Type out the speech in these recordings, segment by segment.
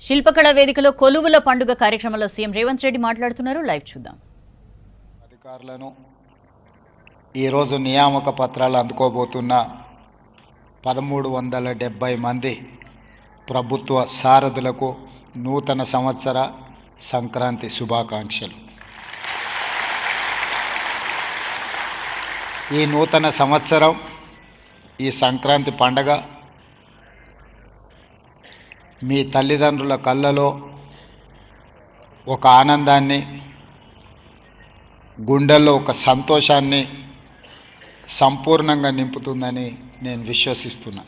శిల్పకళ వేదికలో కొలువుల పండుగ కార్యక్రమంలో సీఎం రేవంత్ రెడ్డి మాట్లాడుతున్నారు. లైవ్ చూద్దాం. అధికారులను ఈ రోజు నియామక పత్రాలు అందుకోబోతున్న 1370 మంది ప్రభుత్వ సారథులకు నూతన సంవత్సర సంక్రాంతి శుభాకాంక్షలు. ఈ నూతన సంవత్సరం, ఈ సంక్రాంతి పండగ మీ తల్లిదండ్రుల కళ్ళలో ఒక ఆనందాన్ని, గుండెల్లో ఒక సంతోషాన్ని సంపూర్ణంగా నింపుతుందని నేను విశ్వసిస్తున్నా.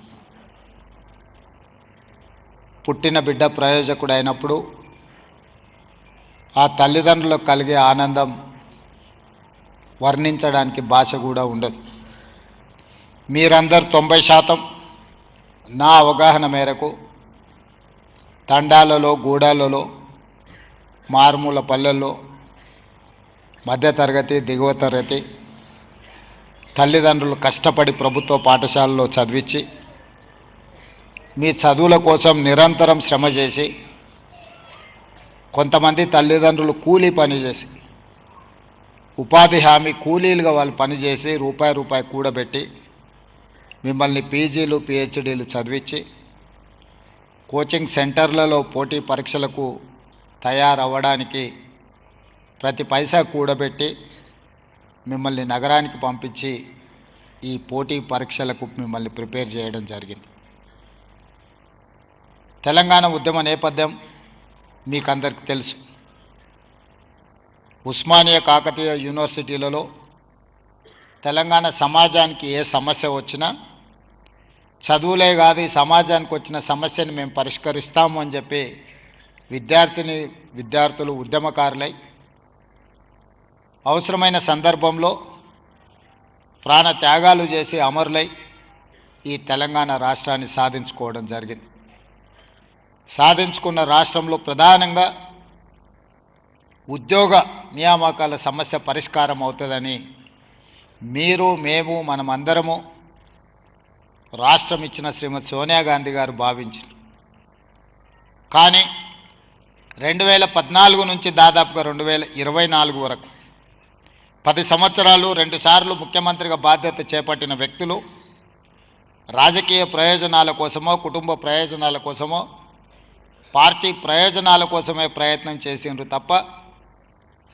పుట్టిన బిడ్డ ప్రయోజకుడు అయినప్పుడు ఆ తల్లిదండ్రులకు కలిగే ఆనందం వర్ణించడానికి భాష కూడా ఉండదు. మీరందరూ 90% నా అవగాహన మేరకు తండాలలో, గూడాలలో, మారుమూల పల్లెల్లో, మధ్యతరగతి, దిగువ తరగతి తల్లిదండ్రులు కష్టపడి ప్రభుత్వ పాఠశాలలో చదివించి మీ చదువుల కోసం నిరంతరం శ్రమ చేసి, కొంతమంది తల్లిదండ్రులు కూలీ పని చేసి, ఉపాధి హామీ కూలీలుగా వాళ్ళు పనిచేసి రూపాయి కూడబెట్టి మిమ్మల్ని పీజీలు, పిహెచ్డీలు చదివించి కోచింగ్ సెంటర్లలో పోటీ పరీక్షలకు తయారవ్వడానికి ప్రతి పైసా కూడబెట్టి మిమ్మల్ని నగరానికి పంపించి ఈ పోటీ పరీక్షలకు మిమ్మల్ని ప్రిపేర్ చేయడం జరిగింది. తెలంగాణ ఉద్యమ నేపథ్యం మీకు అందరికీ తెలుసు. ఉస్మానియా కాకతీయ యూనివర్సిటీలలో తెలంగాణ సమాజానికి ఏ సమస్య వచ్చినా చదువులే కాదు, ఈ సమాజానికి వచ్చిన సమస్యను మేము పరిష్కరిస్తాము అని చెప్పి విద్యార్థులు ఉద్యమకారులై అవసరమైన సందర్భంలో ప్రాణ త్యాగాలు చేసి అమరులై ఈ తెలంగాణ రాష్ట్రాన్ని సాధించుకోవడం జరిగింది. సాధించుకున్న రాష్ట్రంలో ప్రధానంగా ఉద్యోగ నియామకాల సమస్య పరిష్కారం అవుతుందని మీరు, మేము, మనమందరము రాష్ట్రం ఇచ్చిన శ్రీమతి సోనియా గాంధీ గారు భావించారు. కానీ 2014 నుంచి దాదాపుగా 2024 వరకు 10 సంవత్సరాలు 2 సార్లు ముఖ్యమంత్రిగా బాధ్యత చేపట్టిన వ్యక్తులు రాజకీయ ప్రయోజనాల కోసమో, కుటుంబ ప్రయోజనాల కోసమో, పార్టీ ప్రయోజనాల కోసమే ప్రయత్నం చేసిండ్రు తప్ప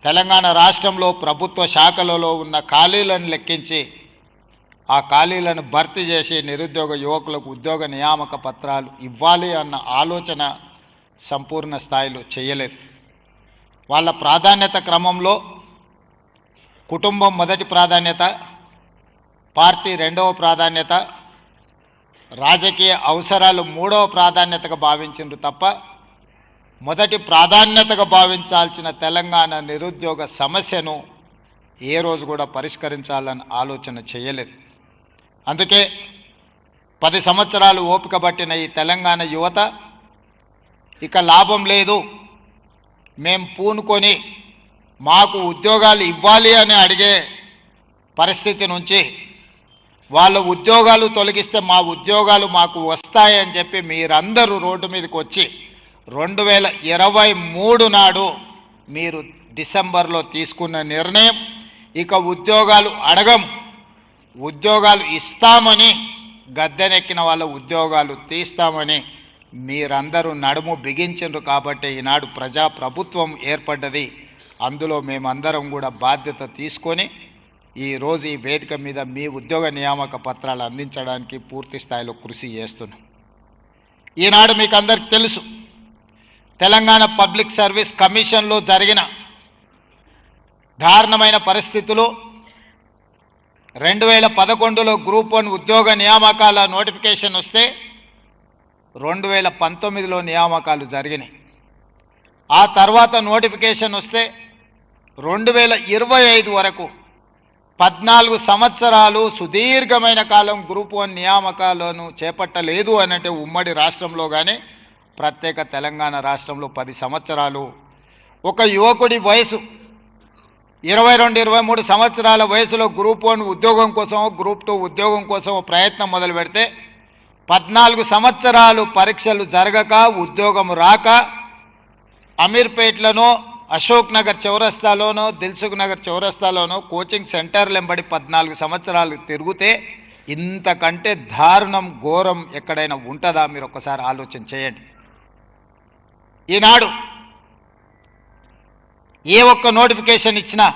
తెలంగాణ రాష్ట్రంలో ప్రభుత్వ శాఖలలో ఉన్న ఖాళీలను లెక్కించి ఆ ఖాళీలను భర్తీ చేసి నిరుద్యోగ యువకులకు ఉద్యోగ నియామక పత్రాలు ఇవ్వాలి అన్న ఆలోచన సంపూర్ణ స్థాయిలో చేయలేదు. వాళ్ళ ప్రాధాన్యత క్రమంలో కుటుంబం మొదటి ప్రాధాన్యత, పార్టీ రెండవ ప్రాధాన్యత, రాజకీయ అవసరాలు మూడవ ప్రాధాన్యతగా భావించిండ్రు తప్ప మొదటి ప్రాధాన్యతగా భావించాల్సిన తెలంగాణ నిరుద్యోగ సమస్యను ఏ రోజు కూడా పరిష్కరించాలని ఆలోచన చేయలేదు. అందుకే 10 సంవత్సరాలు ఓపిక పట్టిన ఈ తెలంగాణ యువత ఇక లాభం లేదు, మేం పూనుకొని మాకు ఉద్యోగాలు ఇవ్వాలి అని అడిగే పరిస్థితి నుంచి వాళ్ళ ఉద్యోగాలు తొలగిస్తే మా ఉద్యోగాలు మాకు వస్తాయని చెప్పి మీరందరూ రోడ్డు మీదకి వచ్చి 2023 నాడు మీరు డిసెంబర్లో తీసుకున్న నిర్ణయం ఇక ఉద్యోగాలు అడగం, ఉద్యోగాలు ఇస్తామని, గద్దెనెక్కిన వాళ్ళ ఉద్యోగాలు తీస్తామని మీరందరూ నడుము బిగించిండ్రు. కాబట్టి ఈనాడు ప్రజాప్రభుత్వం ఏర్పడ్డది. అందులో మేమందరం కూడా బాధ్యత తీసుకొని ఈరోజు ఈ వేదిక మీద మీ ఉద్యోగ నియామక పత్రాలు అందించడానికి పూర్తి స్థాయిలో కృషి చేస్తున్నాం. ఈనాడు మీకు అందరికీ తెలుసు, తెలంగాణ పబ్లిక్ సర్వీస్ కమిషన్లో జరిగిన దారుణమైన పరిస్థితులు 2011లో గ్రూప్ 1 ఉద్యోగ నియామకాల నోటిఫికేషన్ వస్తే 2019లో నియామకాలు జరిగినాయి. ఆ తర్వాత నోటిఫికేషన్ వస్తే 2025 వరకు 14 సంవత్సరాలు సుదీర్ఘమైన కాలం గ్రూప్ 1 నియామకాలను చేపట్టలేదు అనంటే ఉమ్మడి రాష్ట్రంలో కానీ ప్రత్యేక తెలంగాణ రాష్ట్రంలో 10 సంవత్సరాలు ఒక యువకుడి వయసు 22-23 సంవత్సరాల వయసులో గ్రూప్ 1 ఉద్యోగం కోసమో, గ్రూప్ 2 ఉద్యోగం కోసమో ప్రయత్నం మొదలు పెడితే 14 సంవత్సరాలు పరీక్షలు జరగక ఉద్యోగం రాక అమీర్పేట్లోనో అశోక్ నగర్ చౌరస్తాలోనో దిల్సుఖ్ నగర్ చౌరస్తాలోనో కోచింగ్ సెంటర్లు వెంబడి 14 సంవత్సరాలు తిరిగితే ఇంతకంటే దారుణం ఘోరం ఎక్కడైనా ఉంటుందా? మీరు ఒక్కసారి ఆలోచన చేయండి. ఈనాడు ఏ ఒక్క నోటిఫికేషన్ ఇచ్చినా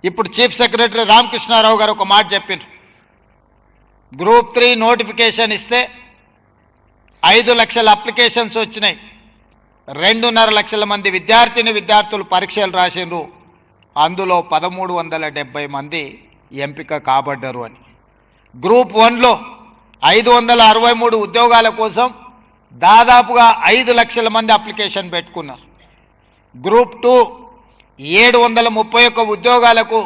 ఇప్పుడు చీఫ్ సెక్రటరీ రామకృష్ణారావు గారు ఒక మాట చెప్పారు. గ్రూప్ 3 నోటిఫికేషన్ ఇస్తే 5 లక్షల అప్లికేషన్స్ వచ్చినాయి. 2.5 లక్షల మంది విద్యార్థులు పరీక్షలు రాసిండ్రు. అందులో 1370 మంది ఎంపిక కాబడ్డారు అని. గ్రూప్ 1లో 563 ఉద్యోగాల కోసం దాదాపుగా 5 లక్షల మంది అప్లికేషన్ పెట్టుకున్నారు. గ్రూప్ 2 731 ఉద్యోగాలకు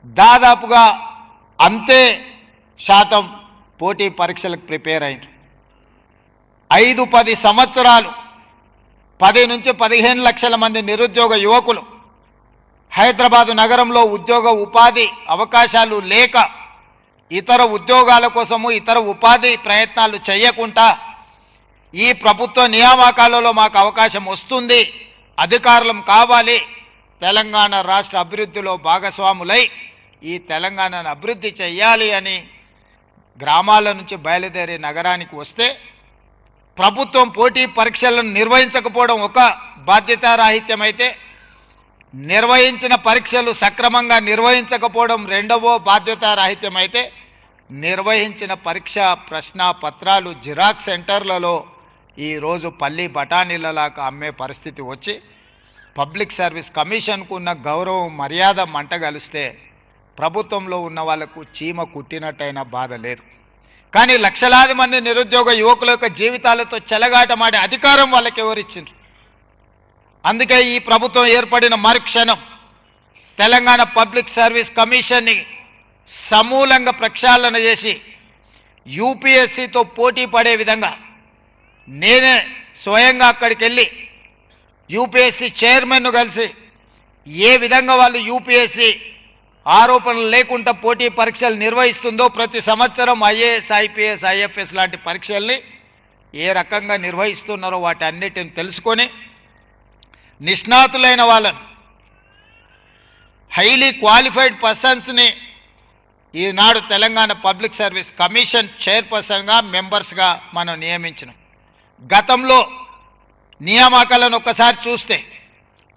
దాదాపుగా అంతే శాతం పోటీ పరీక్షలకు ప్రిపేర్ అయ్యారు. 5-10 సంవత్సరాలు 10 నుంచి 15 లక్షల మంది నిరుద్యోగ యువకులు హైదరాబాదు నగరంలో ఉద్యోగ ఉపాధి అవకాశాలు లేక ఇతర ఉద్యోగాల కోసము ఇతర ఉపాధి ప్రయత్నాలు చేయకుండా ఈ ప్రభుత్వ నియామకాలలో మాకు అవకాశం వస్తుంది, అధికారులం కావాలి, తెలంగాణ రాష్ట్ర అభివృద్ధిలో భాగస్వాములై ఈ తెలంగాణను అభివృద్ధి చేయాలి అని గ్రామాల నుంచి బయలుదేరి నగరానికి వస్తే ప్రభుత్వం పోటీ పరీక్షలను నిర్వహించకపోవడం ఒక బాధ్యతారాహిత్యమైతే, నిర్వహించిన పరీక్షలు సక్రమంగా నిర్వహించకపోవడం రెండవ బాధ్యతారాహిత్యమైతే, నిర్వహించిన పరీక్ష ప్రశ్న పత్రాలు జిరాక్స్ సెంటర్లలో ఈరోజు పల్లి బఠానీలలాగా అమ్మే పరిస్థితి వచ్చి పబ్లిక్ సర్వీస్ కమిషన్కు ఉన్న గౌరవం మర్యాద మంటగలిస్తే ప్రభుత్వంలో ఉన్న వాళ్లకు చీమ కుట్టినట్టయినా బాధ లేదు. కానీ లక్షలాది మంది నిరుద్యోగ యువకుల యొక్క జీవితాలతో చెలగాటమాడే అధికారం వాళ్ళకి ఎవరిచ్చిండ్రు? అందుకే ఈ ప్రభుత్వం ఏర్పడిన మరుక్షణం తెలంగాణ పబ్లిక్ సర్వీస్ కమిషన్ని సమూలంగా ప్రక్షాళన చేసి యూపీఎస్సీతో పోటీ పడే విధంగా నేనే స్వయంగా అక్కడికి వెళ్ళి యూపీఎస్సీ చైర్మన్ను కలిసి ఏ విధంగా వాళ్ళు యూపీఎస్సీ ఆరోపణలు లేకుండా పోటీ పరీక్షలు నిర్వహిస్తుందో, ప్రతి సంవత్సరం ఐఏఎస్ ఐపీఎస్ ఐఎఫ్ఎస్ లాంటి పరీక్షల్ని ఏ రకంగా నిర్వహిస్తున్నారో వాటి అన్నిటిని తెలుసుకొని నిష్ణాతులైన వాళ్ళను హైలీ క్వాలిఫైడ్ పర్సన్స్ని ఈనాడు తెలంగాణ పబ్లిక్ సర్వీస్ కమిషన్ చైర్పర్సన్గా మెంబర్స్గా మనం నియమించినాం. గతంలో నియామకాలను ఒక్కసారి చూస్తే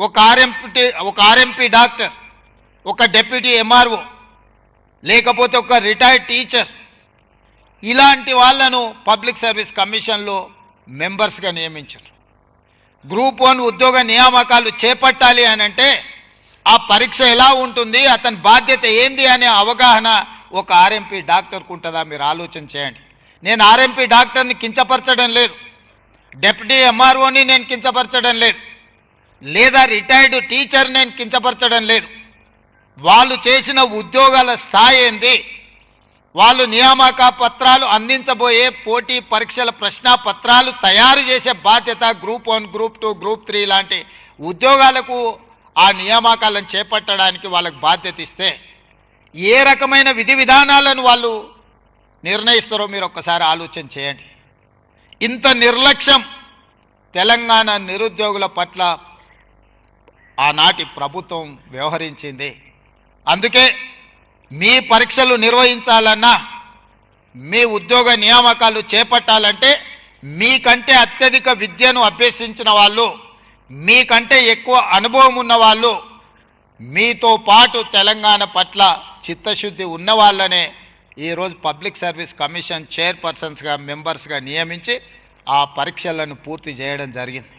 ఒక ఆర్ఎంపీ డాక్టర్, ఒక డెప్యూటీ ఎంఆర్ఓ, లేకపోతే ఒక రిటైర్డ్ టీచర్, ఇలాంటి వాళ్ళను పబ్లిక్ సర్వీస్ కమిషన్లో మెంబర్స్గా నియమించారు. గ్రూప్ 1 ఉద్యోగ నియామకాలు చేపట్టాలి అని అంటే ఆ పరీక్ష ఎలా ఉంటుంది, అతని బాధ్యత ఏంది అనే అవగాహన ఒక ఆర్ఎంపీ డాక్టర్కు ఉంటుందా? మీరు ఆలోచన చేయండి. నేను ఆర్ఎంపీ డాక్టర్ని కించపరచడం లేదు, డెప్యూటీ ఎంఆర్ఓని నేను కించపరచడం లేదు, లేదా రిటైర్డ్ టీచర్ నేను కించపరచడం లేదు. వాళ్ళు చేసిన ఉద్యోగాల స్థాయి ఏంది, వాళ్ళు నియామక పత్రాలు అందించబోయే పోటీ పరీక్షల ప్రశ్న పత్రాలు తయారు చేసే బాధ్యత గ్రూప్ 1, గ్రూప్ 2, గ్రూప్ 3 లాంటి ఉద్యోగాలకు ఆ నియామకాలను చేపట్టడానికి వాళ్ళకు బాధ్యత ఇస్తే ఏ రకమైన విధి విధానాలను వాళ్ళు నిర్ణయిస్తారో మీరు ఒక్కసారి ఆలోచన చేయండి. ఇంత నిర్లక్ష్యం తెలంగాణ నిరుద్యోగుల పట్ల ఆనాటి ప్రభుత్వం వ్యవహరించింది. అందుకే మీ పరీక్షలు నిర్వహించాలన్నా, మీ ఉద్యోగ నియామకాలు చేపట్టాలంటే మీకంటే అత్యధిక విద్యను అభ్యసించిన వాళ్ళు, మీకంటే ఎక్కువ అనుభవం ఉన్న వాళ్ళు, మీతో పాటు తెలంగాణ పట్ల చిత్తశుద్ధి ఉన్న వాళ్ళనే ఈరోజు పబ్లిక్ సర్వీస్ కమిషన్ చైర్పర్సన్స్గా మెంబర్స్గా నియమించి ఆ పరీక్షలను పూర్తి చేయడం జరిగింది.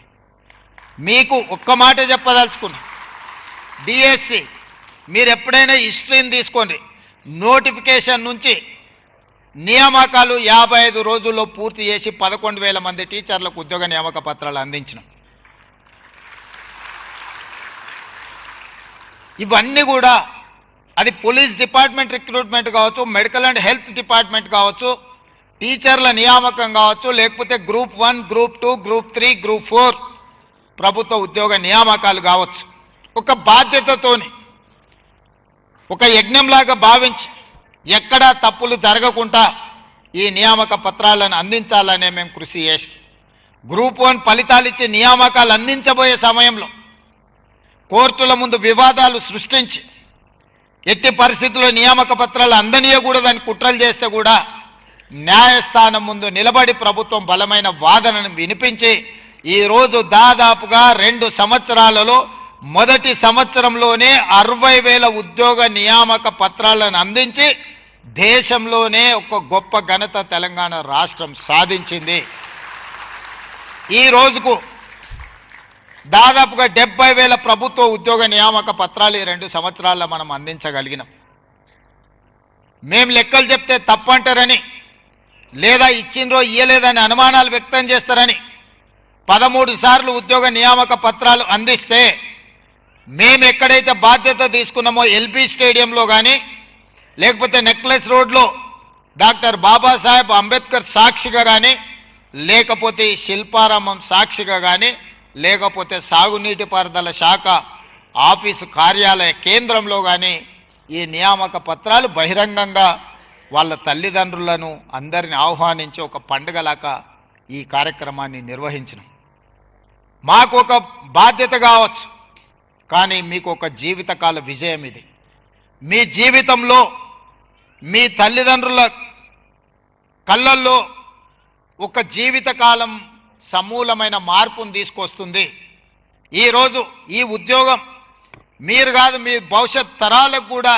మీకు ఒక్క మాట చెప్పదలుచుకున్నా, డిఎస్సి మీరు ఎప్పుడైనా హిస్టరీని తీసుకోండి, నోటిఫికేషన్ నుంచి నియామకాలు 55 రోజుల్లో పూర్తి చేసి 11,000 మంది టీచర్లకు ఉద్యోగ నియామక పత్రాలు అందించినాం. ఇవన్నీ కూడా అది పోలీస్ డిపార్ట్మెంట్ రిక్రూట్మెంట్ కావచ్చు, మెడికల్ అండ్ హెల్త్ డిపార్ట్మెంట్ కావచ్చు, టీచర్ల నియామకం కావచ్చు, లేకపోతే గ్రూప్ 1, గ్రూప్ 2, గ్రూప్ 3, గ్రూప్ 4 ప్రభుత్వ ఉద్యోగ నియామకాలు కావచ్చు. ఒక బాధ్యతతోని ఒక యజ్ఞంలాగా భావించి ఎక్కడా తప్పులు జరగకుండా ఈ నియామక పత్రాలను అందించాలనే మేము కృషి చేసి గ్రూప్ 1 ఫలితాలు ఇచ్చి నియామకాలు అందించబోయే సమయంలో కోర్టుల ముందు వివాదాలు సృష్టించి ఎట్టి పరిస్థితుల్లో నియామక పత్రాలు అందనీయకూడదని కుట్రలు చేస్తే కూడా న్యాయస్థానం ముందు నిలబడి ప్రభుత్వం బలమైన వాదనను వినిపించి ఈరోజు దాదాపుగా 2 సంవత్సరాలలో మొదటి సంవత్సరంలోనే 60,000 ఉద్యోగ నియామక పత్రాలను అందించి దేశంలోనే ఒక గొప్ప ఘనత తెలంగాణ రాష్ట్రం సాధించింది. ఈ రోజుకు దాదాపుగా 70,000 ప్రభుత్వ ఉద్యోగ నియామక పత్రాలు ఈ 2 సంవత్సరాల్లో మనం అందించగలిగినాం. మేము లెక్కలు చెప్తే తప్పంటారని లేదా ఇచ్చిండ్రో ఇయ్యలేదని అనుమానాలు వ్యక్తం చేస్తారని 13 సార్లు ఉద్యోగ నియామక పత్రాలు అందిస్తే మేము ఎక్కడైతే బాధ్యత తీసుకున్నామో ఎల్బీ స్టేడియంలో కానీ లేకపోతే నెక్లెస్ రోడ్లో డాక్టర్ బాబాసాహెబ్ అంబేద్కర్ సాక్షిగా కానీ లేకపోతే శిల్పారామం సాక్షిగా కానీ లేకపోతే సాగునీటి పారుదల శాఖ ఆఫీసు కార్యాలయ కేంద్రంలో కానీ ఈ నియామక పత్రాలు బహిరంగంగా వాళ్ళ తల్లిదండ్రులను అందరిని ఆహ్వానించి ఒక పండుగలాగా ఈ కార్యక్రమాన్ని నిర్వహించినాం. మాకు ఒక బాధ్యత కావచ్చు, కానీ మీకు ఒక జీవితకాల విజయం ఇది. మీ జీవితంలో మీ తల్లిదండ్రుల కళ్ళల్లో ఒక జీవితకాలం సమూలమైన మార్పును తీసుకొస్తుంది. ఈరోజు ఈ ఉద్యోగం మీరు కాదు, మీ భవిష్యత్ తరాలకు కూడా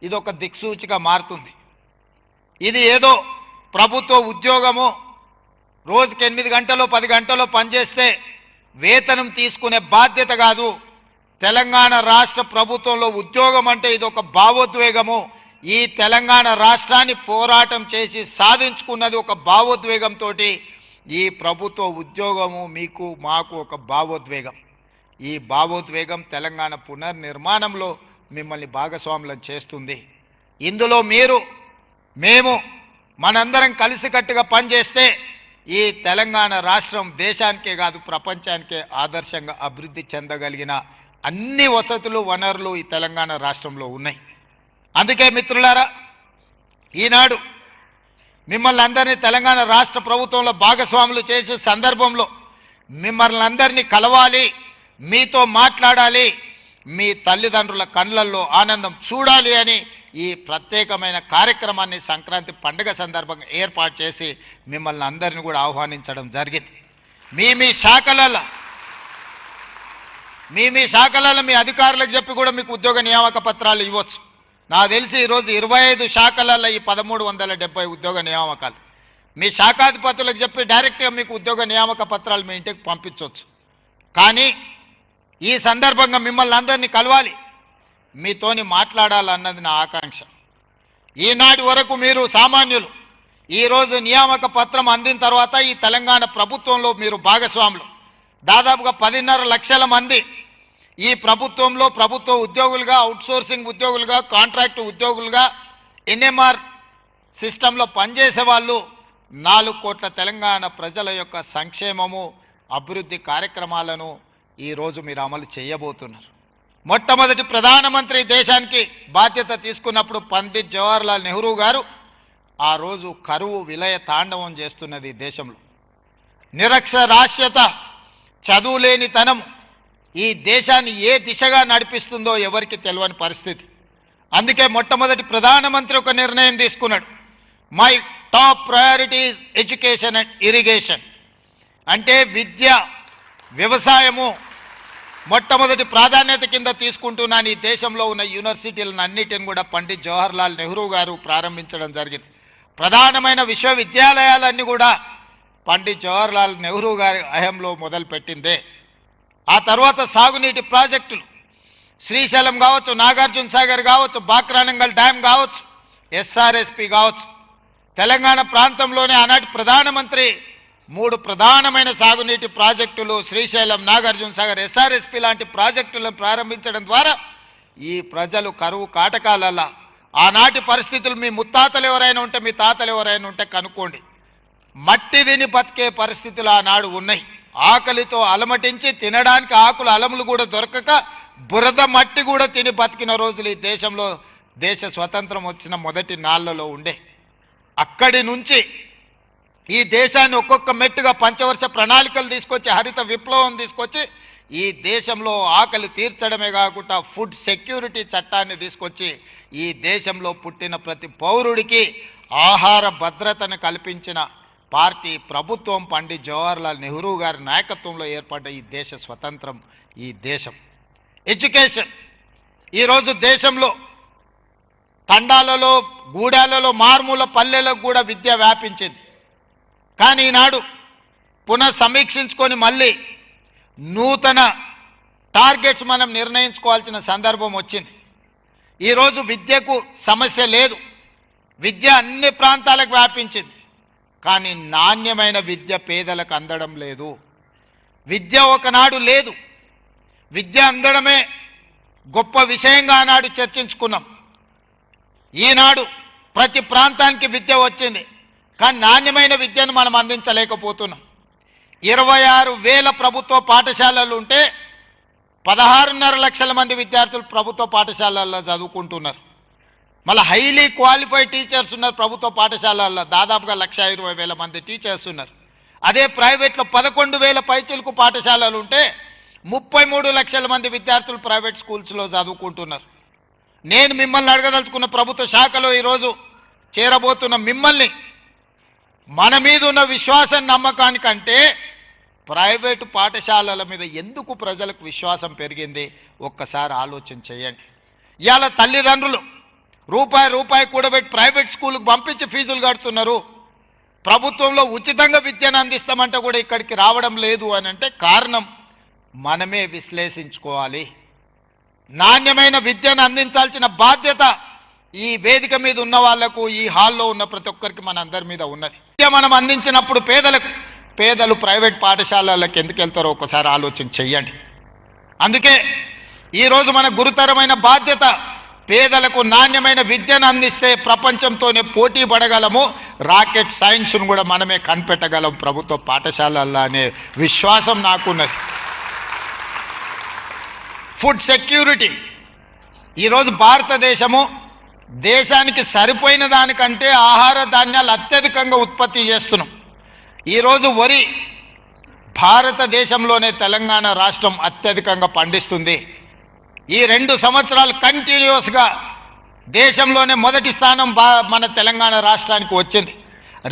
ఇది ఒక దిక్సూచిగా మారుతుంది. ఇది ఏదో ప్రభుత్వ ఉద్యోగము రోజుకి 8 గంటలో 10 గంటలో పనిచేస్తే వేతనం తీసుకునే బాధ్యత కాదు. తెలంగాణ రాష్ట్ర ప్రభుత్వంలో ఉద్యోగం అంటే ఇది ఒక భావోద్వేగము. ఈ తెలంగాణ రాష్ట్రాన్ని పోరాటం చేసి సాధించుకున్నది ఒక భావోద్వేగంతో. ఈ ప్రభుత్వ ఉద్యోగము మీకు మాకు ఒక భావోద్వేగం. ఈ భావోద్వేగం తెలంగాణ పునర్నిర్మాణంలో మిమ్మల్ని భాగస్వాములను చేస్తుంది. ఇందులో మీరు మేము మనందరం కలిసికట్టుగా పనిచేస్తే ఈ తెలంగాణ రాష్ట్రం దేశానికే కాదు ప్రపంచానికే ఆదర్శంగా అభివృద్ధి చెందగలిగిన అన్ని వసతులు వనరులు ఈ తెలంగాణ రాష్ట్రంలో ఉన్నాయి. అందుకే మిత్రులారా, ఈనాడు మిమ్మల్ని అందరినీ తెలంగాణ రాష్ట్ర ప్రభుత్వంలో భాగస్వాములు చేసే సందర్భంలో మిమ్మల్ని అందరినీ కలవాలి, మీతో మాట్లాడాలి, మీ తల్లిదండ్రుల కళ్ళల్లో ఆనందం చూడాలి అని ఈ ప్రత్యేకమైన కార్యక్రమాన్ని సంక్రాంతి పండుగ సందర్భంగా ఏర్పాటు చేసి మిమ్మల్ని అందరినీ కూడా ఆహ్వానించడం జరిగింది. మీ శాఖలలో మీ అధికారులకు చెప్పి కూడా మీకు ఉద్యోగ నియామక పత్రాలు ఇవ్వచ్చు. నాకు తెలిసి ఈరోజు 25 శాఖలలో ఈ 1370 ఉద్యోగ నియామకాలు మీ శాఖాధిపతులకు చెప్పి డైరెక్ట్గా మీకు ఉద్యోగ నియామక పత్రాలు మీ ఇంటికి పంపించవచ్చు. కానీ ఈ సందర్భంగా మిమ్మల్ని అందరినీ కలవాలి, మీతోని మాట్లాడాలన్నది నా ఆకాంక్ష. ఈనాటి వరకు మీరు సామాన్యులు, ఈరోజు నియామక పత్రం అందిన తర్వాత ఈ తెలంగాణ ప్రభుత్వంలో మీరు భాగస్వాములు. దాదాపుగా 10.5 లక్షల మంది ఈ ప్రభుత్వంలో ప్రభుత్వ ఉద్యోగులుగా, అవుట్సోర్సింగ్ ఉద్యోగులుగా, కాంట్రాక్ట్ ఉద్యోగులుగా, ఎన్ఎంఆర్ సిస్టంలో పనిచేసే వాళ్ళు 4 కోట్ల తెలంగాణ ప్రజల యొక్క సంక్షేమము అభివృద్ధి కార్యక్రమాలను ఈరోజు మీరు అమలు చేయబోతున్నారు. మొట్టమొదటి ప్రధానమంత్రి దేశానికి బాధ్యత తీసుకున్నప్పుడు పండిత్ జవహర్లాల్ నెహ్రూ గారు ఆ రోజు కరువు విలయ తాండవం చేస్తున్నది దేశంలో. నిరక్షరాస్యత, చదువులేనితనం ఈ దేశాన్ని ఏ దిశగా నడిపిస్తుందో ఎవరికి తెలియని పరిస్థితి. అందుకే మొట్టమొదటి ప్రధానమంత్రి ఒక నిర్ణయం తీసుకున్నాడు. My top priority is education and irrigation. అంటే విద్య, వ్యవసాయము మొట్టమొదటి ప్రాధాన్యత కింద తీసుకుంటున్నాను. ఈ దేశంలో ఉన్న యూనివర్సిటీలను అన్నిటిని కూడా పండిత్ జవహర్లాల్ నెహ్రూ గారు ప్రారంభించడం జరిగింది. ప్రధానమైన విశ్వవిద్యాలయాలన్నీ కూడా పండిత్ జవహర్లాల్ నెహ్రూ గారి హయాంలో మొదలుపెట్టిందే. ఆ తర్వాత సాగునీటి ప్రాజెక్టులు శ్రీశైలం కావచ్చు, నాగార్జున సాగర్ కావచ్చు, బాక్రానంగల్ డ్యామ్ కావచ్చు, ఎస్ఆర్ఎస్పి కావచ్చు. తెలంగాణ ప్రాంతంలోనే ఆనాటి ప్రధానమంత్రి 3 ప్రధానమైన సాగునీటి ప్రాజెక్టులు శ్రీశైలం, నాగార్జున సాగర్, ఎస్ఆర్ఎస్పి లాంటి ప్రాజెక్టులను ప్రారంభించడం ద్వారా ఈ ప్రజలు కరువు కాటకాలలో ఆనాటి పరిస్థితులు మీ ముత్తాతలు ఎవరైనా ఉంటే, మీ తాతలు ఎవరైనా ఉంటే కనుక్కోండి. మట్టి తిని బతికే పరిస్థితులు ఆనాడు ఉన్నాయి. ఆకలితో అలమటించి తినడానికి ఆకులు అలములు కూడా దొరకక బురద మట్టి కూడా తిని బతికిన రోజులు ఈ దేశంలో దేశ స్వతంత్రం వచ్చిన మొదటి నాళ్లలో ఉండే. అక్కడి నుంచి ఈ దేశాన్ని ఒక్కొక్క మెట్టుగా పంచవర్ష ప్రణాళికలు తీసుకొచ్చి హరిత విప్లవం తీసుకొచ్చి ఈ దేశంలో ఆకలి తీర్చడమే కాకుండా ఫుడ్ సెక్యూరిటీ చట్టాన్ని తీసుకొచ్చి ఈ దేశంలో పుట్టిన ప్రతి పౌరుడికి ఆహార భద్రతను కల్పించిన పార్టీ ప్రభుత్వం పండిత్ జవహర్లాల్ నెహ్రూ గారి నాయకత్వంలో ఏర్పడ్డ ఈ దేశ స్వతంత్రం, ఈ దేశం. ఎడ్యుకేషన్ ఈరోజు దేశంలో తండాలలో, గూడాలలో, మారుమూల పల్లెలకు కూడా విద్య వ్యాపించింది. కానీ ఈనాడు పునః సమీక్షించుకొని మళ్ళీ నూతన టార్గెట్స్ మనం నిర్ణయించుకోవాల్సిన సందర్భం వచ్చింది. ఈరోజు విద్యకు సమస్య లేదు, విద్య అన్ని ప్రాంతాలకు వ్యాపించింది. కానీ నాణ్యమైన విద్య పేదలకు అందడం లేదు. విద్య ఒకనాడు లేదు, విద్య అందడమే గొప్ప విషయంగా ఆనాడు చర్చించుకున్నాం. ఈనాడు ప్రతి ప్రాంతానికి విద్య వచ్చింది, కానీ నాణ్యమైన విద్యను మనం అందించలేకపోతున్నాం. 26,000 ప్రభుత్వ పాఠశాలలు ఉంటే 16.5 లక్షల మంది విద్యార్థులు ప్రభుత్వ పాఠశాలల్లో చదువుకుంటున్నారు. మళ్ళీ హైలీ క్వాలిఫైడ్ టీచర్స్ ఉన్నారు ప్రభుత్వ పాఠశాలల్లో, దాదాపుగా 1,20,000 మంది టీచర్స్ ఉన్నారు. అదే ప్రైవేట్లో 11,000 పైచిలకు పాఠశాలలు ఉంటే 33 లక్షల మంది విద్యార్థులు ప్రైవేట్ స్కూల్స్లో చదువుకుంటున్నారు. నేను మిమ్మల్ని అడగదలుచుకున్న ప్రభుత్వ శాఖలో ఈరోజు చేరబోతున్న మిమ్మల్ని, మన మీద ఉన్న విశ్వాసం నమ్మకానికంటే ప్రైవేటు పాఠశాలల మీద ఎందుకు ప్రజలకు విశ్వాసం పెరిగింది ఒక్కసారి ఆలోచన చేయండి. ఇవాళ తల్లిదండ్రులు రూపాయి కూడబెట్టి ప్రైవేట్ స్కూల్కి పంపించి ఫీజులు కడుతున్నారు. ప్రభుత్వంలో ఉచితంగా విద్యను అందిస్తామంటే కూడా ఇక్కడికి రావడం లేదు అని అంటే కారణం మనమే విశ్లేషించుకోవాలి. నాణ్యమైన విద్యను అందించాల్సిన బాధ్యత ఈ వేదిక మీద ఉన్న వాళ్లకు, ఈ హాల్లో ఉన్న ప్రతి ఒక్కరికి మన అందరి మీద ఉన్నది. విద్య మనం అందించినప్పుడు పేదలు ప్రైవేట్ పాఠశాలలకు ఎందుకు వెళ్తారో ఒకసారి ఆలోచన చెయ్యండి. అందుకే ఈరోజు మన గురుతరమైన బాధ్యత పేదలకు నాణ్యమైన విద్యను అందిస్తే ప్రపంచంతోనే పోటీ పడగలము, రాకెట్ సైన్స్ను కూడా మనమే కనిపెట్టగలం ప్రభుత్వ పాఠశాలల్లో అనే విశ్వాసం నాకున్నది. ఫుడ్ సెక్యూరిటీ ఈరోజు భారతదేశము దేశానికి సరిపోయిన దానికంటే ఆహార ధాన్యాలు అత్యధికంగా ఉత్పత్తి చేస్తున్నాం. ఈరోజు వరి భారతదేశంలోనే తెలంగాణ రాష్ట్రం అత్యధికంగా పండిస్తుంది. ఈ 2 సంవత్సరాలు కంటిన్యూస్గా దేశంలోనే మొదటి స్థానం మన తెలంగాణ రాష్ట్రానికి వచ్చింది.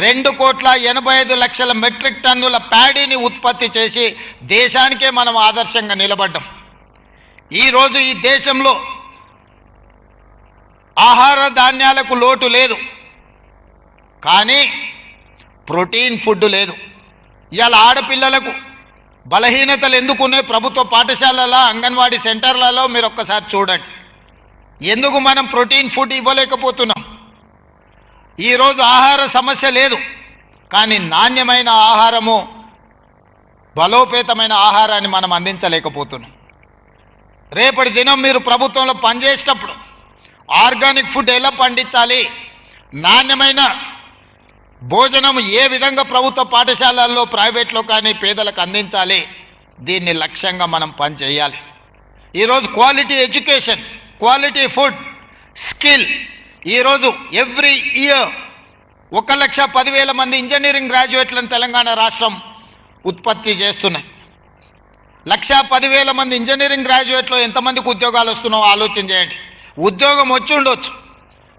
2,85,00,000 మెట్రిక్ టన్నుల ప్యాడీని ఉత్పత్తి చేసి దేశానికే మనం ఆదర్శంగా నిలబడ్డాం. ఈరోజు ఈ దేశంలో ఆహార ధాన్యాలకు లోటు లేదు, కానీ ప్రోటీన్ ఫుడ్ లేదు. ఇవాళ ఆడపిల్లలకు బలహీనతలు ఎందుకున్నాయి ప్రభుత్వ పాఠశాలలో, అంగన్వాడీ సెంటర్లలో మీరు ఒక్కసారి చూడండి. ఎందుకు మనం ప్రోటీన్ ఫుడ్ ఇవ్వలేకపోతున్నాం? ఈరోజు ఆహార సమస్య లేదు, కానీ నాణ్యమైన ఆహారము, బలోపేతమైన ఆహారాన్ని మనం అందించలేకపోతున్నాం. రేపటి దినం మీరు ప్రభుత్వంలో పనిచేసేటప్పుడు ఆర్గానిక్ ఫుడ్ ఎలా పండించాలి, నాణ్యమైన భోజనం ఏ విధంగా ప్రభుత్వ పాఠశాలల్లో, ప్రైవేట్లో కానీ పేదలకు అందించాలి, దీన్ని లక్ష్యంగా మనం పనిచేయాలి. ఈరోజు quality education, quality food, skill. ఈరోజు ఎవ్రీ ఇయర్ 1,10,000 మంది ఇంజనీరింగ్ గ్రాడ్యుయేట్లను తెలంగాణ రాష్ట్రం ఉత్పత్తి చేస్తున్నాయి. 1,10,000 మంది ఇంజనీరింగ్ గ్రాడ్యుయేట్లో ఎంతమందికి ఉద్యోగాలు వస్తున్నాయో ఆలోచన చేయండి. ఉద్యోగం వచ్చి ఉండొచ్చు,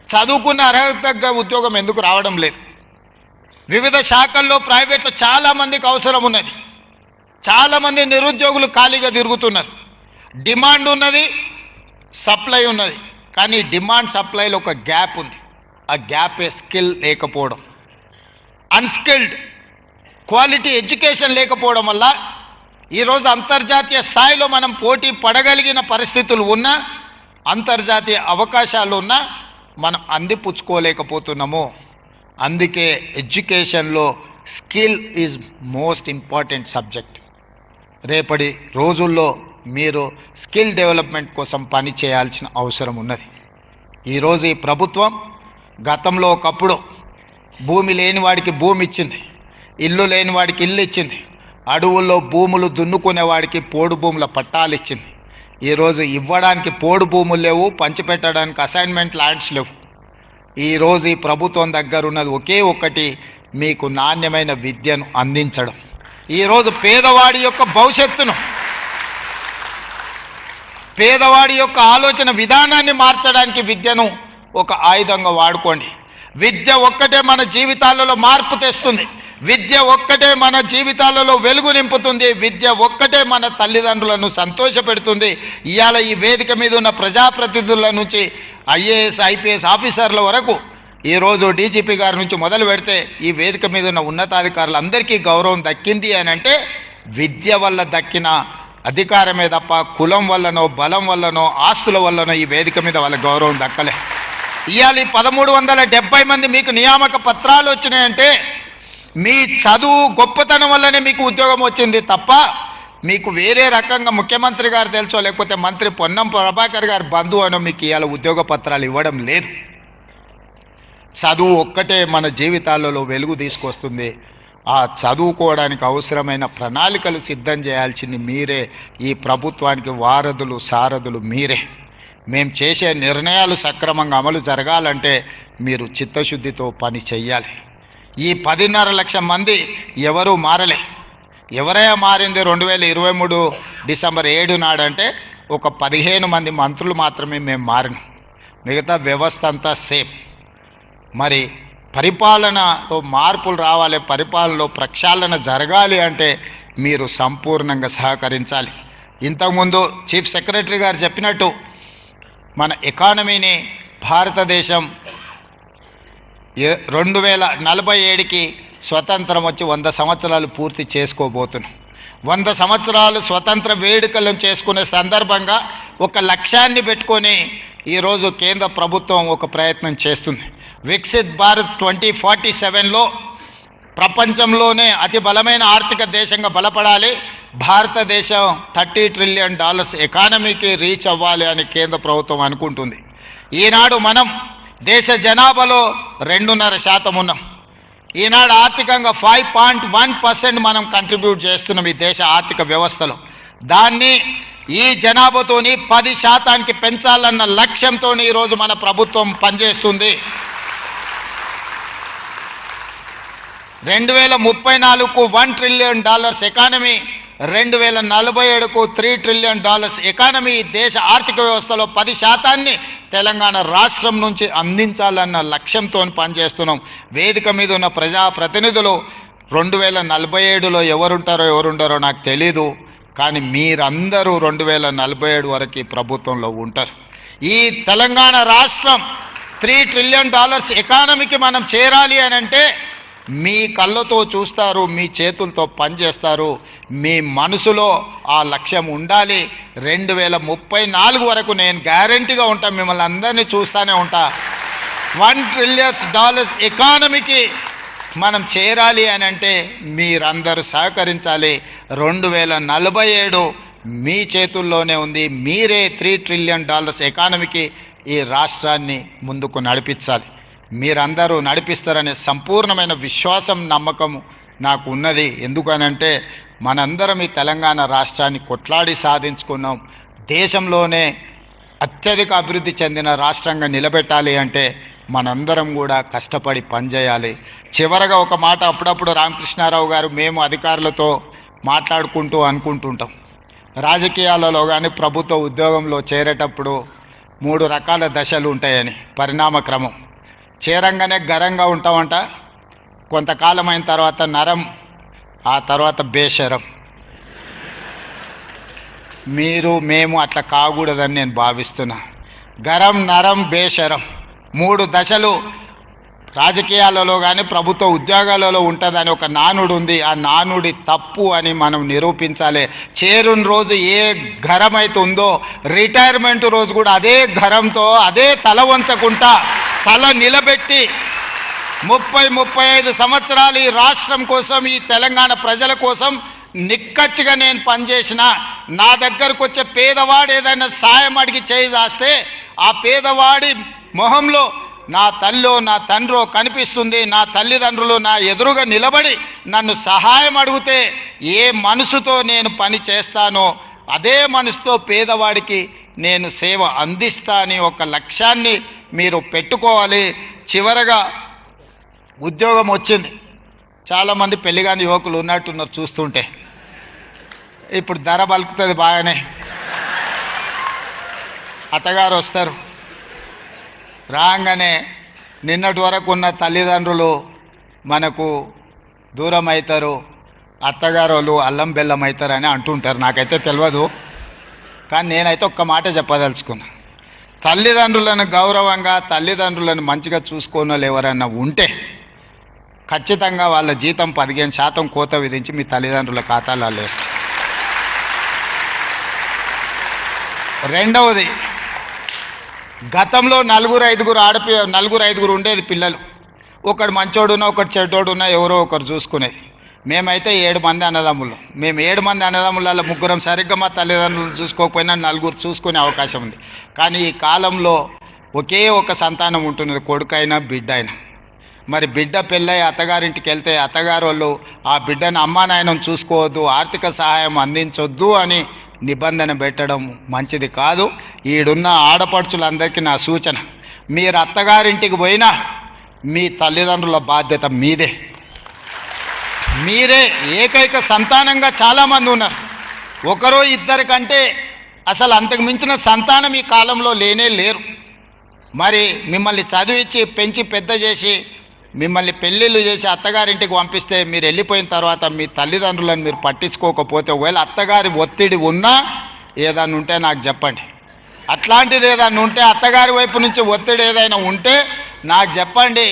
చదువుకున్న అర్హత తగ్గ ఉద్యోగం ఎందుకు రావడం లేదు? వివిధ శాఖల్లో ప్రైవేట్లో చాలామందికి అవసరం ఉన్నది, చాలామంది నిరుద్యోగులు ఖాళీగా తిరుగుతున్నారు. డిమాండ్ ఉన్నది, సప్లై ఉన్నది, కానీ డిమాండ్ సప్లైలో ఒక గ్యాప్ ఉంది. ఆ గ్యాపే స్కిల్ లేకపోవడం, అన్స్కిల్డ్ క్వాలిటీ ఎడ్యుకేషన్ లేకపోవడం వల్ల ఈరోజు అంతర్జాతీయ స్థాయిలో మనం పోటీ పడగలిగిన పరిస్థితులు ఉన్నా, అంతర్జాతీయ అవకాశాలు ఉన్నా మనం అందిపుచ్చుకోలేకపోతున్నాము. అందుకే ఎడ్యుకేషన్లో skill is most important subject. రేపటి రోజుల్లో మీరు స్కిల్ డెవలప్మెంట్ కోసం పని చేయాల్సిన అవసరం ఉన్నది. ఈరోజు ఈ ప్రభుత్వం గతంలో ఒకప్పుడు భూమి లేని వాడికి భూమి ఇచ్చింది, ఇల్లు లేని వాడికి ఇల్లు ఇచ్చింది, అడవుల్లో భూములు దున్నుకునే వాడికి పోడు భూముల పట్టాలు ఇచ్చింది. ఈరోజు ఇవ్వడానికి పోడు భూములు లేవు, పంచిపెట్టడానికి అసైన్మెంట్ ల్యాండ్స్ లేవు. ఈరోజు ఈ ప్రభుత్వం దగ్గర ఉన్నది ఒకే ఒక్కటి, మీకు నాణ్యమైన విద్యను అందించడం. ఈరోజు పేదవాడి యొక్క భవిష్యత్తును, పేదవాడి యొక్క ఆలోచన విధానాన్ని మార్చడానికి విద్యను ఒక ఆయుధంగా వాడుకోండి. విద్య ఒక్కటే మన జీవితాలలో మార్పు తెస్తుంది. విద్య ఒక్కటే మన జీవితాలలో వెలుగు నింపుతుంది. విద్య ఒక్కటే మన తల్లిదండ్రులను సంతోషపెడుతుంది. ఇవాళ ఈ వేదిక మీద ఉన్న ప్రజాప్రతినిధుల నుంచి ఐఏఎస్ ఐపీఎస్ ఆఫీసర్ల వరకు, ఈరోజు డీజీపీ గారి నుంచి మొదలు పెడితే ఈ వేదిక మీద ఉన్న ఉన్నతాధికారులందరికీ గౌరవం దక్కింది అని అంటే విద్య వల్ల దక్కిన అధికారమే తప్ప కులం వల్లనో బలం వల్లనో ఆస్తుల వల్లనో ఈ వేదిక మీద వాళ్ళ గౌరవం దక్కలే. ఇవాళ 1370 మంది మీకు నియామక పత్రాలు వచ్చినాయంటే మీ చదువు గొప్పతనం వల్లనే మీకు ఉద్యోగం వచ్చింది తప్ప మీకు వేరే రకంగా ముఖ్యమంత్రి గారు తెలుసో లేకపోతే మంత్రి పొన్నం ప్రభాకర్ గారి బంధువు అనో మీకు ఇవాళ ఉద్యోగ పత్రాలు ఇవ్వడం లేదు. చదువు ఒక్కటే మన జీవితాలలో వెలుగు తీసుకొస్తుంది. ఆ చదువుకోవడానికి అవసరమైన ప్రణాళికలు సిద్ధం చేయాల్సింది మీరే. ఈ ప్రభుత్వానికి వారధులు సారథులు మీరే. మేము చేసే నిర్ణయాలు సక్రమంగా అమలు జరగాలంటే మీరు చిత్తశుద్ధితో పని చెయ్యాలి. ఈ 10.5 లక్షల మంది ఎవరూ మారలే. ఎవరైనా మారింది 2023 డిసెంబర్ 7 నాడంటే ఒక 15 మంది మంత్రులు మాత్రమే మేము మారినాం. మిగతా వ్యవస్థ అంతా సేమ్. మరి పరిపాలనలో మార్పులు రావాలి, పరిపాలనలో ప్రక్షాళన జరగాలి అంటే మీరు సంపూర్ణంగా సహకరించాలి. ఇంతకుముందు చీఫ్ సెక్రటరీ గారు చెప్పినట్టు మన ఎకానమీని భారతదేశం 2047కి స్వతంత్రం వచ్చి 100 సంవత్సరాలు పూర్తి చేసుకోబోతున్నాం. 100 సంవత్సరాలు స్వతంత్ర వేడుకలను చేసుకునే సందర్భంగా ఒక లక్ష్యాన్ని పెట్టుకొని ఈరోజు కేంద్ర ప్రభుత్వం ఒక ప్రయత్నం చేస్తుంది. వికసిత్ భారత్ 2047లో ప్రపంచంలోనే అతి బలమైన ఆర్థిక దేశంగా బలపడాలి, భారతదేశం $30 ట్రిలియన్ ఎకానమీకి రీచ్ అవ్వాలి అని కేంద్ర ప్రభుత్వం అనుకుంటుంది. ఈనాడు మనం దేశ జనాభాలో 2.5% ఉన్నాం. ఈనాడు ఆర్థికంగా 5.1% మనం కంట్రిబ్యూట్ చేస్తున్నాం ఈ దేశ ఆర్థిక వ్యవస్థలో. దాన్ని ఈ జనాభాతోని 10% పెంచాలన్న లక్ష్యంతో ఈరోజు మన ప్రభుత్వం పనిచేస్తుంది. 2034కు $1 ట్రిలియన్ ఎకానమీ, 2047కు $3 ట్రిలియన్ ఎకానమీ దేశ ఆర్థిక వ్యవస్థలో 10% తెలంగాణ రాష్ట్రం నుంచి అందించాలన్న లక్ష్యంతో పనిచేస్తున్నాం. వేదిక మీద ఉన్న ప్రజాప్రతినిధులు 2047లో ఎవరుంటారో నాకు తెలీదు, కానీ మీరందరూ 2047 వరకు ప్రభుత్వంలో ఉంటారు. ఈ తెలంగాణ రాష్ట్రం $3 ట్రిలియన్ ఎకానమీకి మనం చేరాలి అని అంటే మీ కళ్ళతో చూస్తారు, మీ చేతులతో పనిచేస్తారు, మీ మనసులో ఆ లక్ష్యం ఉండాలి. 2034 వరకు నేను గ్యారంటీగా ఉంటా, మిమ్మల్ని అందరినీ చూస్తూనే ఉంటా. $1 ట్రిలియన్ ఎకానమీకి మనం చేరాలి అని అంటే మీరందరూ సహకరించాలి. 2047 మీ చేతుల్లోనే ఉంది. మీరే $3 ట్రిలియన్ ఎకానమీకి ఈ రాష్ట్రాన్ని ముందుకు నడిపించాలి. మీరందరూ నడిపిస్తారనే సంపూర్ణమైన విశ్వాసం నమ్మకం నాకు ఉన్నది. ఎందుకనంటే మనందరం ఈ తెలంగాణ రాష్ట్రాన్ని కొట్లాడి సాధించుకున్నాం. దేశంలోనే అత్యధిక అభివృద్ధి చెందిన రాష్ట్రంగా నిలబెట్టాలి అంటే మనందరం కూడా కష్టపడి పనిచేయాలి. చివరగా ఒక మాట అప్పుడప్పుడు రామకృష్ణారావు గారు మేము అధికారులతో మాట్లాడుకుంటూ అనుకుంటుంటాం, రాజకీయాలలో కానీ ప్రభుత్వ ఉద్యోగంలో చేరేటప్పుడు 3 రకాల దశలు ఉంటాయని, పరిణామ క్రమం. చేరంగానే గరంగా ఉంటామంట, కొంతకాలం అయిన తర్వాత నరం, ఆ తర్వాత బేషరం. మేము అట్లా కాకూడదని నేను భావిస్తున్నా. గరం, నరం, బేషరం 3 దశలు రాజకీయాలలో కానీ ప్రభుత్వ ఉద్యోగాలలో ఉంటుందని ఒక నానుడు ఉంది. ఆ నానుడి తప్పు అని మనం నిరూపించాలి. చేరుని రోజు ఏ ఘరం అయితే ఉందో రిటైర్మెంట్ రోజు కూడా అదే ఘరంతో, అదే తల వంచకుండా తల నిలబెట్టి 30-35 సంవత్సరాలు ఈ రాష్ట్రం కోసం, ఈ తెలంగాణ ప్రజల కోసం నిక్కచ్చిగా నేను పనిచేసిన. నా దగ్గరకు వచ్చే పేదవాడు ఏదైనా సాయం అడిగి చేయి చేస్తే ఆ పేదవాడి మొహంలో నా తల్లో నా తండ్రో కనిపిస్తుంది. నా తల్లిదండ్రులు నా ఎదురుగా నిలబడి నన్ను సహాయం అడిగితే ఏ మనసుతో నేను పని చేస్తానో అదే మనసుతో పేదవాడికి నేను సేవ అందిస్తా అని ఒక లక్ష్యాన్ని మీరు పెట్టుకోవాలి. చివరగా ఉద్యోగం వచ్చింది. చాలామంది పెళ్లిగాని యువకులు ఉన్నట్టున్నారు చూస్తుంటే. ఇప్పుడు ధర పలుకుతుంది బాగానే. అత్తగారు వస్తారు, రాగానే నిన్నటి వరకు ఉన్న తల్లిదండ్రులు మనకు దూరం అవుతారు, అత్తగారు వాళ్ళు అల్లం బెల్లం అవుతారని అంటుంటారు. నాకైతే తెలియదు, కానీ నేనైతే ఒక్క మాట చెప్పదలుచుకున్నా. తల్లిదండ్రులను గౌరవంగా తల్లిదండ్రులను మంచిగా చూసుకోని వాళ్ళు ఎవరన్నా ఉంటే ఖచ్చితంగా వాళ్ళ జీతం 15% కోత విధించి మీ తల్లిదండ్రుల ఖాతాలో వేస్తారు. రెండవది, గతంలో నలుగురు ఐదుగురు ఉండేది పిల్లలు. ఒకడు మంచోడున్నా ఒకటి చెడ్డోడున్నా ఎవరో ఒకరు చూసుకునేది. మేమైతే 7 మంది అన్నదమ్ములు. మేము 7 మంది అన్నదమ్ములలో 3 సరిగ్గా మా తల్లిదండ్రులు చూసుకోకపోయినా 4 చూసుకునే అవకాశం ఉంది. కానీ ఈ కాలంలో ఒకే ఒక సంతానం ఉంటున్నది, కొడుకైనా బిడ్డ అయినా. మరి బిడ్డ పెళ్ళై అత్తగారింటికి వెళ్తే అత్తగారు వాళ్ళు ఆ బిడ్డను అమ్మా నాయనను చూసుకోవద్దు, ఆర్థిక సహాయం అందించొద్దు అని నిబంధన పెట్టడం మంచిది కాదు. ఈడున్న ఆడపడుచులందరికీ నా సూచన, మీరు అత్తగారింటికి పోయినా మీ తల్లిదండ్రుల బాధ్యత మీదే. మీరే ఏకైక సంతానంగా చాలామంది ఉన్నారు. ఒకరో ఇద్దరి కంటే అసలు అంతకు మించిన సంతానం ఈ కాలంలో లేనే లేరు. మరి మిమ్మల్ని చదివించి పెంచి పెద్ద చేసి మిమ్మల్ని పెళ్ళిళ్ళు చేసి అత్తగారింటికి పంపిస్తే మీరు వెళ్ళిపోయిన తర్వాత మీ తల్లిదండ్రులను మీరు పట్టించుకోకపోతే, ఒకవేళ అత్తగారి ఒత్తిడి ఉన్నా ఏదైనా ఉంటే నాకు చెప్పండి. అట్లాంటిది ఏదైనా ఉంటే, అత్తగారి వైపు నుంచి ఒత్తిడి ఏదైనా ఉంటే నాకు చెప్పండి.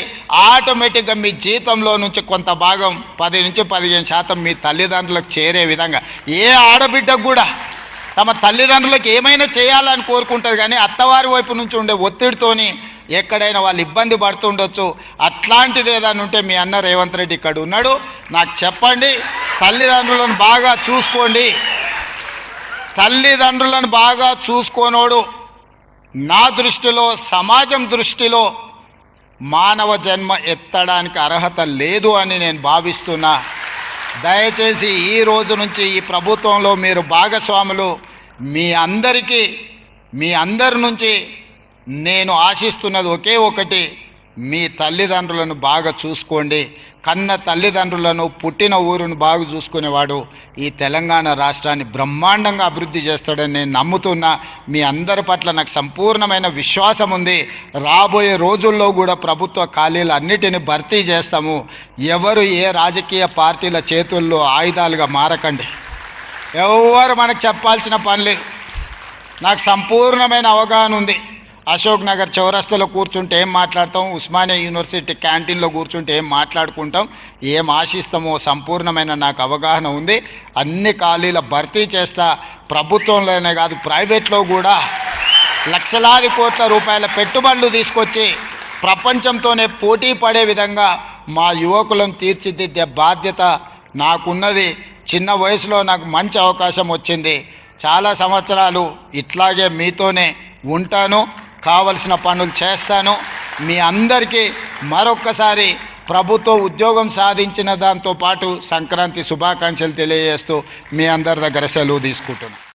ఆటోమేటిక్గా మీ జీతంలో నుంచి కొంత భాగం 10 నుంచి 15% మీ తల్లిదండ్రులకు చేరే విధంగా. ఏ ఆడబిడ్డకు కూడా తమ తల్లిదండ్రులకు ఏమైనా చేయాలని కోరుకుంటుంది, కానీ అత్తవారి వైపు నుంచి ఉండే ఒత్తిడితోని ఎక్కడైనా వాళ్ళు ఇబ్బంది పడుతుండొచ్చు. అట్లాంటిది ఏదైనా ఉంటే మీ అన్న రేవంత్ రెడ్డి ఇక్కడ ఉన్నాడు, నాకు చెప్పండి. తల్లిదండ్రులను బాగా చూసుకోండి. తల్లిదండ్రులను బాగా చూసుకోనోడు నా దృష్టిలో, సమాజం దృష్టిలో మానవ జన్మ ఎత్తడానికి అర్హత లేదు అని నేను భావిస్తున్నా. దయచేసి ఈ రోజు నుంచి ఈ ప్రభుత్వంలో మీరు భాగస్వాములు. మీ అందరి నుంచి నేను ఆశిస్తున్నది ఒకే ఒకటి, మీ తల్లిదండ్రులను బాగా చూసుకోండి. కన్న తల్లిదండ్రులను, పుట్టిన ఊరును బాగా చూసుకునేవాడు ఈ తెలంగాణ రాష్ట్రాన్ని బ్రహ్మాండంగా అభివృద్ధి చేస్తాడని నేను నమ్ముతున్నా. మీ అందరి పట్ల నాకు సంపూర్ణమైన విశ్వాసం ఉంది. రాబోయే రోజుల్లో కూడా ప్రభుత్వ ఖాళీలు అన్నిటిని భర్తీ చేస్తాము. ఎవరు ఏ రాజకీయ పార్టీల చేతుల్లో ఆయుధాలుగా మారకండి. ఎవరు మనకు చెప్పాల్సిన పని లేదు. నాకు సంపూర్ణమైన అవగాహన ఉంది. అశోక్ నగర్ చౌరస్తాలో కూర్చుంటే ఏం మాట్లాడతాం, ఉస్మానియా యూనివర్సిటీ క్యాంటీన్లో కూర్చుంటే ఏం మాట్లాడుకుంటాం, ఏం ఆశిస్తామో సంపూర్ణమైన నాకు అవగాహన ఉంది. అన్ని ఖాళీల భర్తీ చేస్తా. ప్రభుత్వంలోనే కాదు, ప్రైవేట్లో కూడా లక్షలాది కోట్ల రూపాయల పెట్టుబడులు తీసుకొచ్చి ప్రపంచంతోనే పోటీ పడే విధంగా మా యువకులను తీర్చిదిద్దే బాధ్యత నాకున్నది. చిన్న వయసులో నాకు మంచి అవకాశం వచ్చింది. చాలా సంవత్సరాలు ఇట్లాగే మీతోనే ఉంటాను, కావలసిన పనులు చేస్తాను. మీ అందరికీ మరొక్కసారి ప్రభుత్వ ఉద్యోగం సాధించిన దాంతో పాటు సంక్రాంతి శుభాకాంక్షలు తెలియజేస్తూ మీ అందరి దగ్గర సెలవు తీసుకుంటున్నాను.